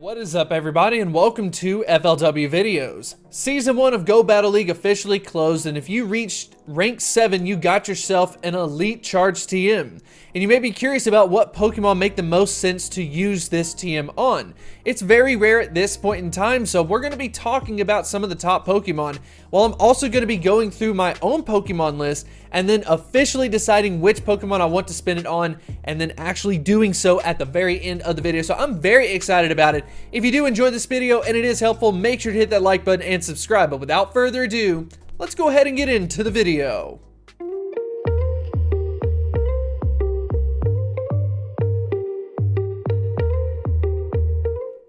What is up, everybody, and welcome to FLW Videos. Season 1 of Go Battle League officially closed, and if you reached rank 7, you got yourself an Elite Charge TM. And you may be curious about what Pokemon make the most sense to use this TM on. It's very rare at this point in time, so we're going to be talking about some of the top Pokemon, while I'm also going to be going through my own Pokemon list, and then officially deciding which Pokemon I want to spin it on, and then actually doing so at the very end of the video. So I'm very excited about it. If you do enjoy this video and it is helpful, make sure to hit that like button and subscribe. But without further ado, let's go ahead and get into the video.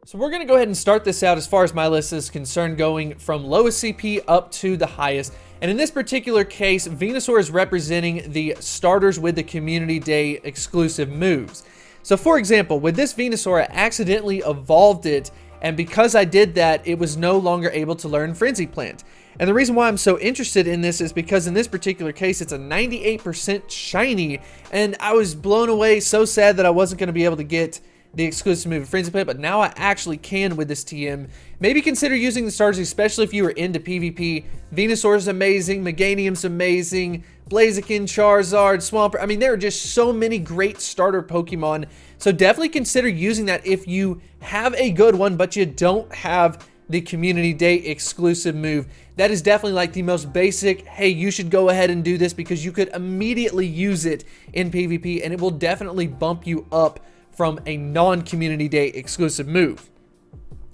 So we're going to go ahead and start this out as far as my list is concerned, going from lowest CP up to the highest. And in this particular case, Venusaur is representing the starters with the Community Day exclusive moves. So for example, with this Venusaur, I accidentally evolved it, and because I did that, it was no longer able to learn Frenzy Plant. And the reason why I'm so interested in this is because in this particular case, it's a 98% shiny, and I was blown away, so sad that I wasn't going to be able to get the exclusive move of Frenzy Plant, but now I actually can with this TM. Maybe consider using the starters, especially if you are into PvP. Venusaur is amazing, Meganium's amazing, Blaziken, Charizard, Swampert. I mean, there are just so many great starter Pokemon, so definitely consider using that if you have a good one, but you don't have the Community Day exclusive move. That is definitely like the most basic, hey, you should go ahead and do this because you could immediately use it in PvP, and it will definitely bump you up from a non-Community Day exclusive move.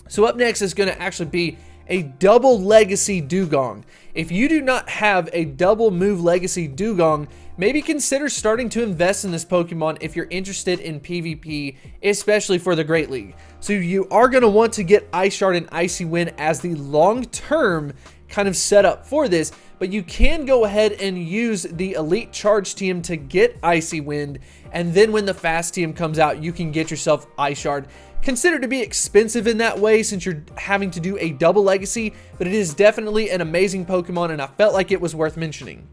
So up next is going to actually be a double legacy Dewgong. If you do not have a double move legacy Dewgong, maybe consider starting to invest in this Pokemon if you're interested in PvP, especially for the Great League. So you are going to want to get Ice Shard and Icy Wind as the long-term kind of setup for this, but you can go ahead and use the Elite Charge TM to get Icy Wind, and then when the Fast TM comes out, you can get yourself Ice Shard. Considered to be expensive in that way since you're having to do a double legacy, but it is definitely an amazing Pokemon, and I felt like it was worth mentioning.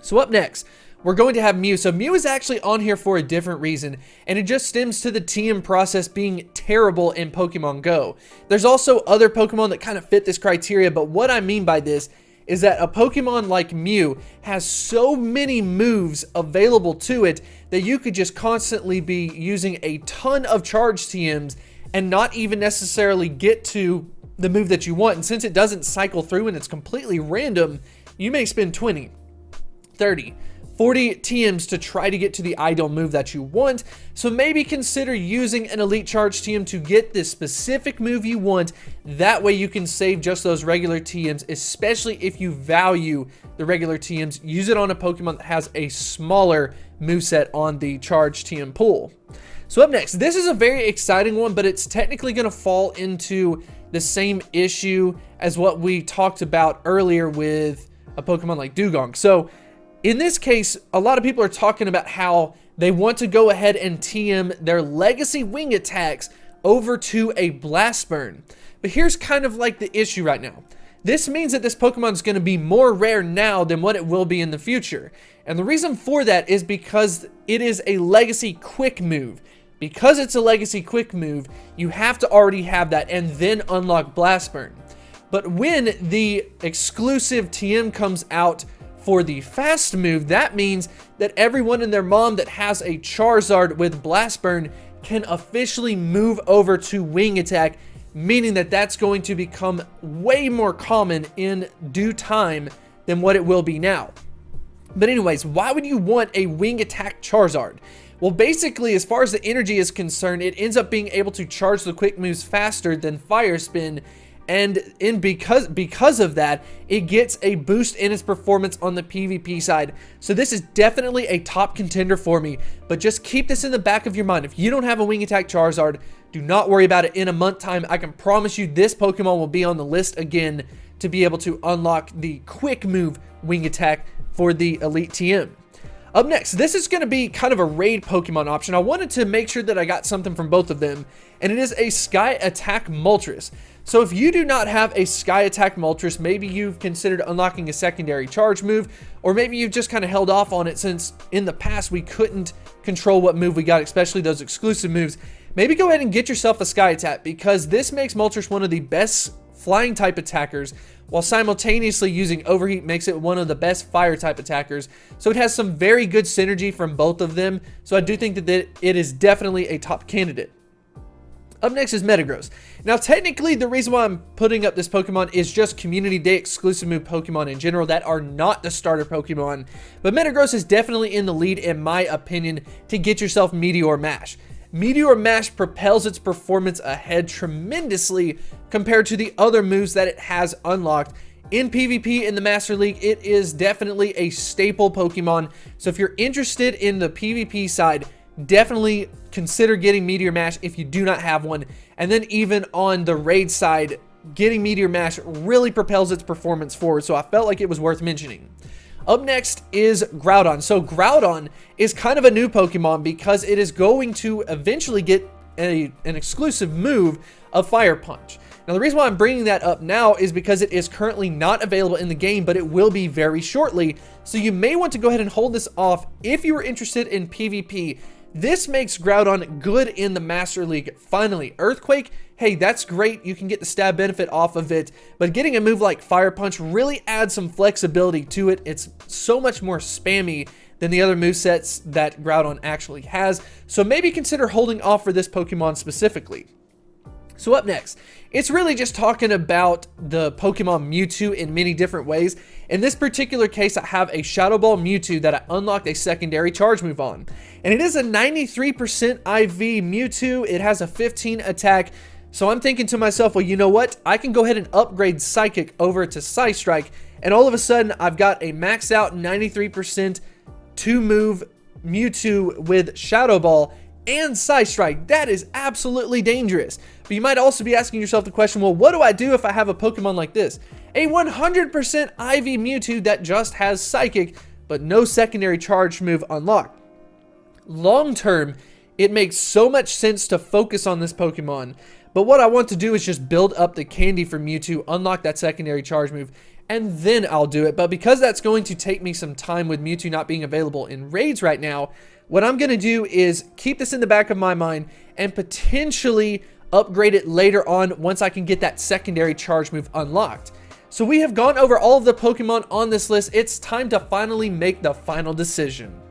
So up next, we're going to have Mew. So Mew is actually on here for a different reason, and it just stems to the TM process being terrible in Pokemon Go. There's also other Pokemon that kind of fit this criteria, but what I mean by this is that a Pokemon like Mew has so many moves available to it that you could just constantly be using a ton of charge TMs and not even necessarily get to the move that you want. And since it doesn't cycle through and it's completely random, you may spend 20, 30, 40 TMs to try to get to the ideal move that you want. So maybe consider using an Elite Charge TM to get this specific move you want. That way you can save just those regular TMs, especially if you value the regular TMs. Use it on a Pokemon that has a smaller moveset on the Charge TM pool. So up next, this is a very exciting one, but it's technically going to fall into the same issue as what we talked about earlier with a Pokemon like Dewgong. So in this case, a lot of people are talking about how they want to go ahead and TM their legacy wing attacks over to a Blast Burn. But here's kind of like the issue right now. This means that this Pokemon is going to be more rare now than what it will be in the future. And the reason for that is because it is a legacy quick move. Because it's a legacy quick move, you have to already have that and then unlock Blast Burn. But when the exclusive TM comes out for the fast move, that means that everyone and their mom that has a Charizard with Blast Burn can officially move over to Wing Attack, meaning that that's going to become way more common in due time than what it will be now. But anyways, why would you want a Wing Attack Charizard? Well, basically, as far as the energy is concerned, it ends up being able to charge the quick moves faster than Fire Spin, and because of that, it gets a boost in its performance on the PvP side. So this is definitely a top contender for me, but just keep this in the back of your mind. If you don't have a Wing Attack Charizard, do not worry about it. In a month time, I can promise you this Pokemon will be on the list again to be able to unlock the quick move Wing Attack for the Elite TM. Up next, this is going to be kind of a raid Pokemon option. I wanted to make sure that I got something from both of them, and it is a Sky Attack Moltres. So if you do not have a Sky Attack Moltres, maybe you've considered unlocking a secondary charge move, or maybe you've just kind of held off on it since in the past we couldn't control what move we got, especially those exclusive moves. maybe go ahead and get yourself a Sky Attack, because this makes Mulches one of the best flying type attackers, while simultaneously using Overheat makes it one of the best fire type attackers. So it has some very good synergy from both of them. So I do think that it is definitely a top candidate. Up next is Metagross. Now, technically, the reason why I'm putting up this Pokemon is just Community Day exclusive move Pokemon in general that are not the starter Pokemon. But Metagross is definitely in the lead, in my opinion, to get yourself Meteor Mash. Meteor Mash propels its performance ahead tremendously compared to the other moves that it has unlocked. In PvP in the Master League, it is definitely a staple Pokemon. So if you're interested in the PvP side, definitely consider getting Meteor Mash if you do not have one. And then even on the raid side, getting Meteor Mash really propels its performance forward. So I felt like it was worth mentioning. Up next is Groudon. So Groudon is kind of a new Pokemon because it is going to eventually get an exclusive move of Fire Punch. Now, the reason why I'm bringing that up now is because it is currently not available in the game, but it will be very shortly. So you may want to go ahead and hold this off if you are interested in PvP. This makes Groudon good in the Master League. Finally, Earthquake, hey, that's great. You can get the stab benefit off of it, but getting a move like Fire Punch really adds some flexibility to it. It's so much more spammy than the other movesets that Groudon actually has, so maybe consider holding off for this Pokemon specifically. So up next, it's really just talking about the Pokemon Mewtwo in many different ways. In this particular case, I have a Shadow Ball Mewtwo that I unlocked a secondary charge move on. And it is a 93% IV Mewtwo. It has a 15 attack. So I'm thinking to myself, well, you know what? I can go ahead and upgrade Psychic over to Psystrike. And all of a sudden, I've got a maxed out 93% 2-move Mewtwo with Shadow Ball and Psystrike. That is absolutely dangerous. But you might also be asking yourself the question, well, what do I do if I have a Pokemon like this? A 100% IV Mewtwo that just has Psychic, but no secondary charge move unlocked. Long term, it makes so much sense to focus on this Pokemon. But what I want to do is just build up the candy for Mewtwo, unlock that secondary charge move, and then I'll do it. But because that's going to take me some time with Mewtwo not being available in raids right now, what I'm going to do is keep this in the back of my mind and potentially upgrade it later on once I can get that secondary charge move unlocked. So we have gone over all of the Pokemon on this list. It's time to finally make the final decision.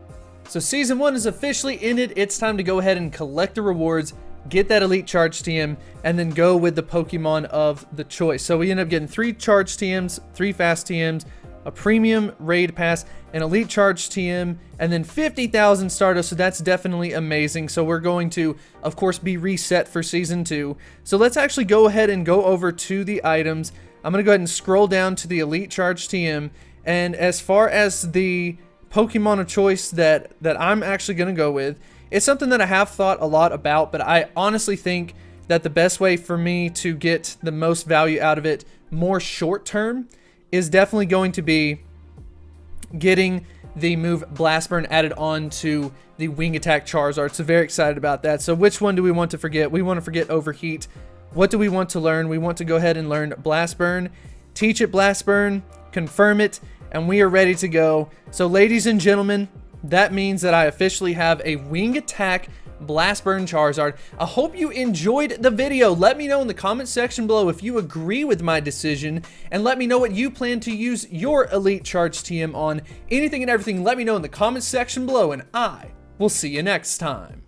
So Season 1 is officially ended. It's time to go ahead and collect the rewards, get that Elite Charge TM, and then go with the Pokemon of the choice. So we end up getting 3 Charge TMs, 3 Fast TMs, a Premium Raid Pass, an Elite Charge TM, and then 50,000 Stardust, so that's definitely amazing. So we're going to, of course, be reset for Season 2. So let's actually go ahead and go over to the items. I'm going to go ahead and scroll down to the Elite Charge TM, and as far as the Pokemon of choice that I'm actually going to go with, it's something that I have thought a lot about, but I honestly think that the best way for me to get the most value out of it more short term is definitely going to be getting the move Blast Burn added on to the Wing Attack Charizard. So very excited about that. So which one do we want to forget? We want to forget Overheat. What do we want to learn? We want to go ahead and learn Blast Burn, teach it Blast Burn, confirm it, and we are ready to go. So ladies and gentlemen, that means that I officially have a Wing Attack Blast Burn Charizard. I hope you enjoyed the video. Let me know in the comment section below if you agree with my decision, and let me know what you plan to use your Elite Charge TM on. Anything and everything, let me know in the comment section below, and I will see you next time.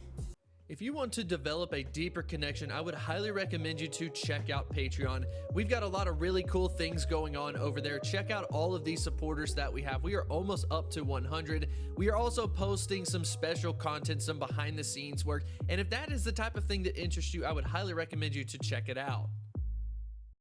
If you want to develop a deeper connection, I would highly recommend you to check out Patreon. We've got a lot of really cool things going on over there. Check out all of these supporters that we have. We are almost up to 100. We are also posting some special content, some behind the scenes work. And if that is the type of thing that interests you, I would highly recommend you to check it out.